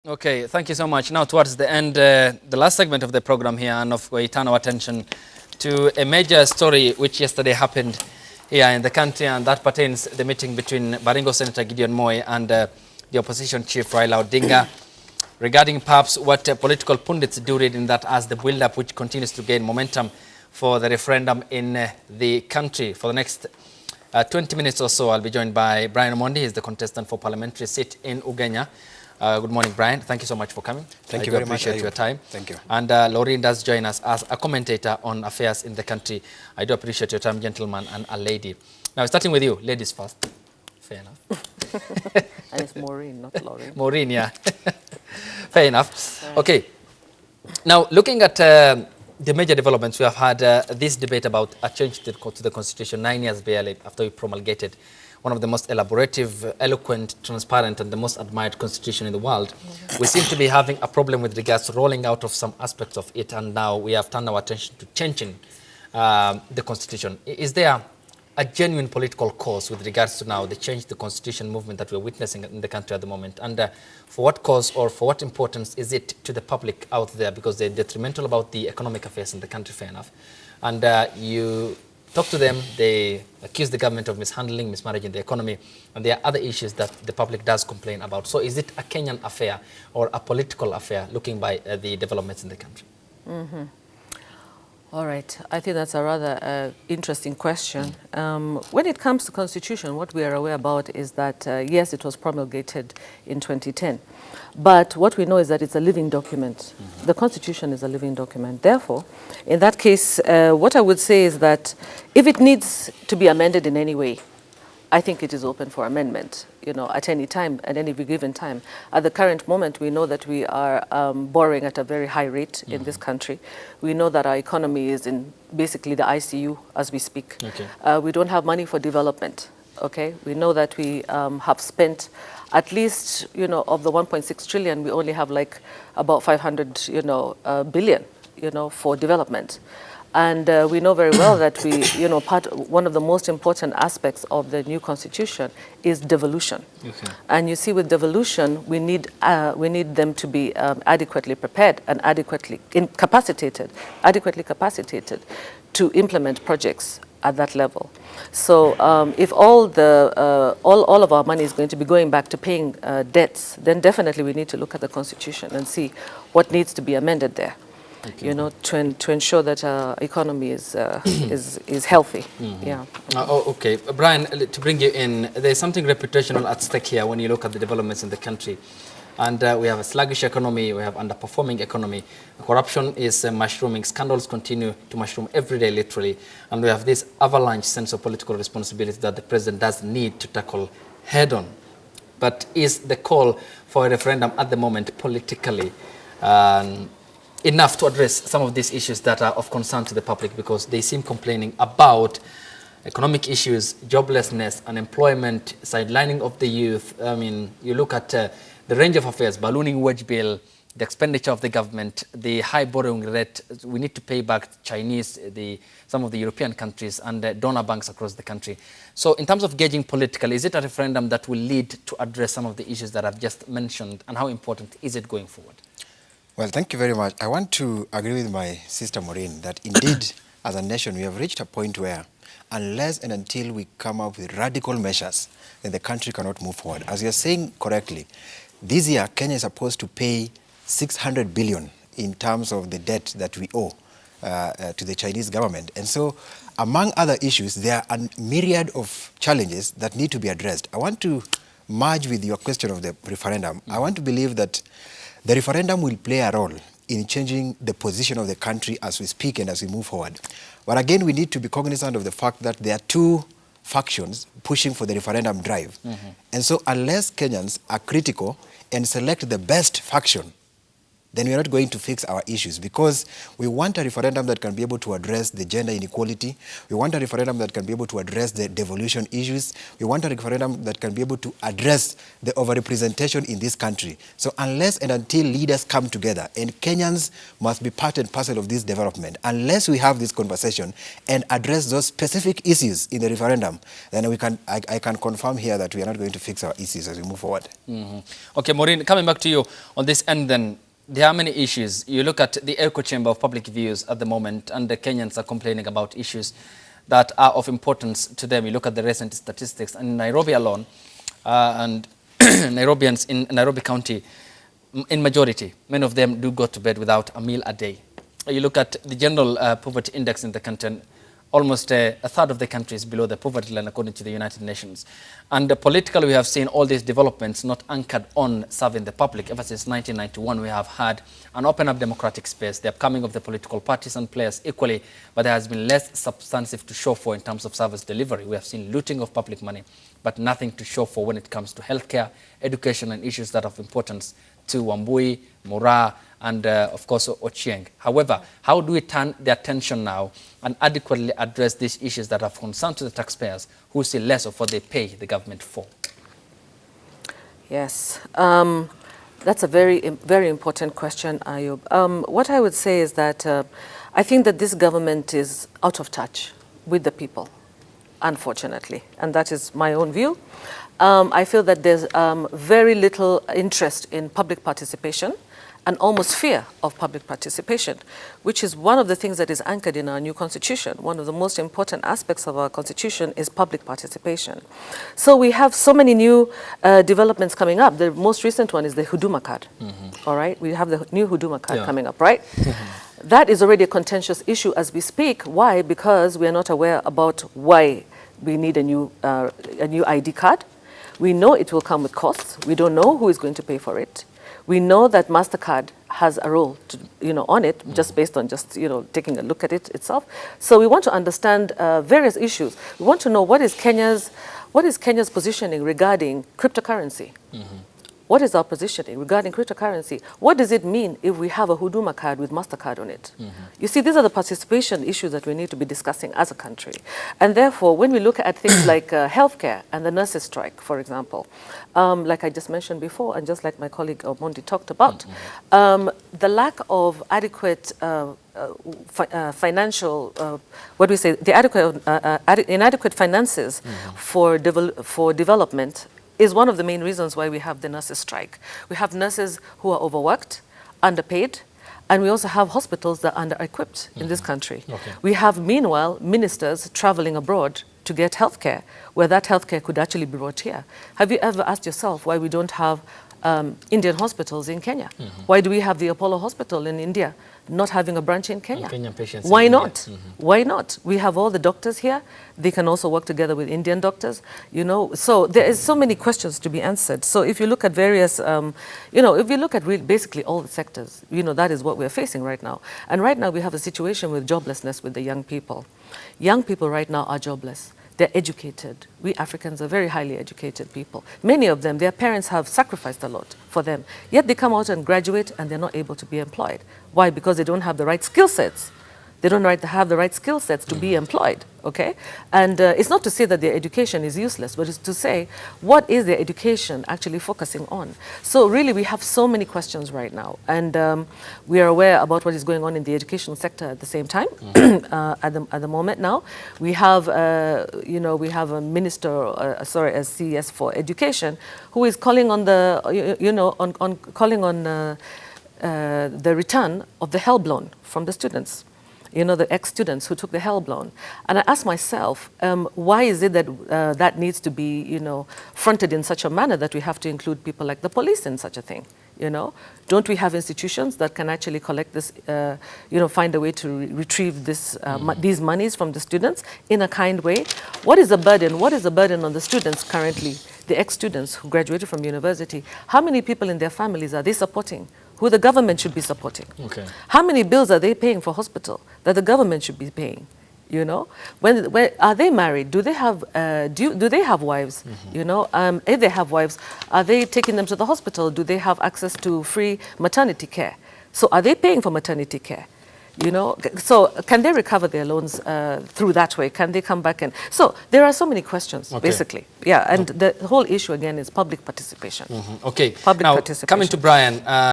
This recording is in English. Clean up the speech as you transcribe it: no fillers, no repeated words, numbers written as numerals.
Okay, thank you so much. Now, towards the end, the last segment of the program here, and we turn our attention to a major story which yesterday happened here in the country, and that pertains the meeting between Baringo Senator Gideon Moi and the opposition chief Raila Odinga regarding perhaps what political pundits do read in that as the build-up which continues to gain momentum for the referendum in the country. For the next 20 minutes or so, I'll be joined by Brian Omondi. He's the contestant for parliamentary seat in Ugenya. Good morning, Brian. Thank you so much for coming. Thank you very much. I appreciate your time. Thank you. And Laureen does join us as a commentator on affairs in the country. I do appreciate your time, gentleman and a lady. Now, starting with you, ladies first. Fair enough. And it's Maureen, not Laureen. Maureen, yeah. Fair enough. Okay. Now, looking at the major developments, we have had this debate about a change to the Constitution 9 years barely after we promulgated one of the most elaborative, eloquent, transparent, and the most admired constitution in the world. We seem to be having a problem with regards to rolling out of some aspects of it, and now we have turned our attention to changing the constitution. Is there a genuine political cause with regards to now the change the constitution movement that we're witnessing in the country at the moment? And for what cause or for what importance is it to the public out there? Because they're detrimental about the economic affairs in the country, fair enough. And you talk to them, they accuse the government of mishandling, mismanaging the economy, and there are other issues that the public does complain about. So is it a Kenyan affair or a political affair, looking by the developments in the country? Mm-hmm. All right. I think that's a rather interesting question. When it comes to constitution, what we are aware about is that, yes, it was promulgated in 2010. But what we know is that it's a living document. Mm-hmm. The Constitution is a living document. Therefore, in that case, what I would say is that if it needs to be amended in any way, I think it is open for amendment, at any time, at any given time. At the current moment, we know that we are borrowing at a very high rate in this country. We know that our economy is in basically the ICU as we speak. Okay. We don't have money for development. Okay, we know that we have spent at least, of the 1.6 trillion, we only have like about 500, billion, for development. And we know very well that we, one of the most important aspects of the new constitution is devolution. Okay. And you see, with devolution, we need them to be adequately prepared and adequately capacitated to implement projects at that level. So if all of our money is going to be going back to paying debts, then definitely we need to look at the constitution and see what needs to be amended there. Okay. To ensure that our economy is healthy. Mm-hmm. Yeah. Okay, Brian, to bring you in, there's something reputational at stake here when you look at the developments in the country. And we have a sluggish economy, we have underperforming economy. Corruption is mushrooming, scandals continue to mushroom every day, literally. And we have this avalanche sense of political responsibility that the president does need to tackle head on. But is the call for a referendum at the moment politically enough to address some of these issues that are of concern to the public, because they seem complaining about economic issues, joblessness, unemployment, sidelining of the youth? I mean, you look at the range of affairs, ballooning wage bill, the expenditure of the government, the high borrowing rate. We need to pay back Chinese, some of the European countries, and donor banks across the country. So in terms of gauging political, is it a referendum that will lead to address some of the issues that I've just mentioned, and how important is it going forward? Well, thank you very much. I want to agree with my sister Maureen that indeed, as a nation, we have reached a point where unless and until we come up with radical measures, then the country cannot move forward. As you're saying correctly, this year, Kenya is supposed to pay 600 billion in terms of the debt that we owe to the Chinese government. And so, among other issues, there are a myriad of challenges that need to be addressed. I want to merge with your question of the referendum. Mm-hmm. I want to believe that the referendum will play a role in changing the position of the country as we speak and as we move forward. But again, we need to be cognizant of the fact that there are two factions pushing for the referendum drive. Mm-hmm. And so unless Kenyans are critical and select the best faction, then we are not going to fix our issues, because we want a referendum that can be able to address the gender inequality. We want a referendum that can be able to address the devolution issues. We want a referendum that can be able to address the overrepresentation in this country. So unless and until leaders come together, and Kenyans must be part and parcel of this development, unless we have this conversation and address those specific issues in the referendum, then I can confirm here that we are not going to fix our issues as we move forward. Okay, Maureen, coming back to you on this end then, there are many issues. You look at the echo chamber of public views at the moment, and the Kenyans are complaining about issues that are of importance to them. You look at the recent statistics, and in Nairobi alone, and Nairobians in Nairobi County, in majority, many of them do go to bed without a meal a day. You look at the general poverty index in the country, almost a third of the country is below the poverty line according to the United Nations. And politically, we have seen all these developments not anchored on serving the public. Ever since 1991, we have had an open up democratic space, the upcoming of the political parties and players equally, but there has been less substantive to show for in terms of service delivery. We have seen looting of public money, but nothing to show for when it comes to healthcare, education, and issues that are of importance to Wambui, Mura, and of course Ochieng. However, how do we turn the attention now and adequately address these issues that are of concern to the taxpayers who see less of what they pay the government for? Yes, that's a very important question, Ayub. What I would say is that I think that this government is out of touch with the people, unfortunately, and that is my own view. I feel that there's very little interest in public participation and almost fear of public participation, which is one of the things that is anchored in our new constitution. One of the most important aspects of our constitution is public participation. So we have so many new developments coming up. The most recent one is the Huduma card. All right, we have the new Huduma card coming up, right? That is already a contentious issue as we speak. Why? Because we are not aware about why we need a new ID card. We know it will come with costs. We don't know who is going to pay for it. We know that MasterCard has a role to, on it, just based on taking a look at it itself. So we want to understand various issues. We want to know what is Kenya's positioning regarding cryptocurrency. What is our positioning regarding cryptocurrency? What does it mean if we have a Huduma card with MasterCard on it? You see, these are the participation issues that we need to be discussing as a country. And therefore, when we look at things like healthcare and the nurses' strike, for example, like I just mentioned before, and just like my colleague Mondi talked about, the lack of adequate financial, inadequate finances for development is one of the main reasons why we have the nurses' strike. We have nurses who are overworked, underpaid, and we also have hospitals that are under-equipped in this country. We have, meanwhile, ministers traveling abroad to get healthcare, where that healthcare could actually be brought here. Have you ever asked yourself why we don't have Indian hospitals in Kenya? Why do we have the Apollo Hospital in India not having a branch in Kenya? Kenyan patients. Why not? Why not? We have all the doctors here. They can also work together with Indian doctors, So there is so many questions to be answered. So if you look at various, if you look at basically all the sectors, that is what we're facing right now. And right now we have a situation with joblessness with the young people. Young people right now are jobless. They're educated. We Africans are very highly educated people. Many of them, their parents have sacrificed a lot for them. Yet they come out and graduate and they're not able to be employed. Why? Because they don't have the right skill sets. They don't have the right skill sets to be employed, okay? And it's not to say that their education is useless, but it's to say, what is their education actually focusing on? So really, we have so many questions right now. And we are aware about what is going on in the education sector at the same time, at the moment now. We have, we have a minister, a CES for education, who is calling on the, calling on the return of the HELB loan from the students. The ex-students who took the HELB loan. And I asked myself, why is it that that needs to be, fronted in such a manner that we have to include people like the police in such a thing? Don't we have institutions that can actually collect this, find a way to retrieve this, these monies from the students in a kind way? What is the burden? What is the burden on the students currently, the ex-students who graduated from university? How many people in their families are they supporting? Who the government should be supporting? How many bills are they paying for hospital that the government should be paying? When are they married? Do they have do they have wives? If they have wives, are they taking them to the hospital? Do they have access to free maternity care? So are they paying for maternity care? You know, so can they recover their loans through that way? Can they come back and... So there are so many questions, basically. Yeah, and the whole issue, again, is public participation. Okay. Public now, participation. coming to Brian,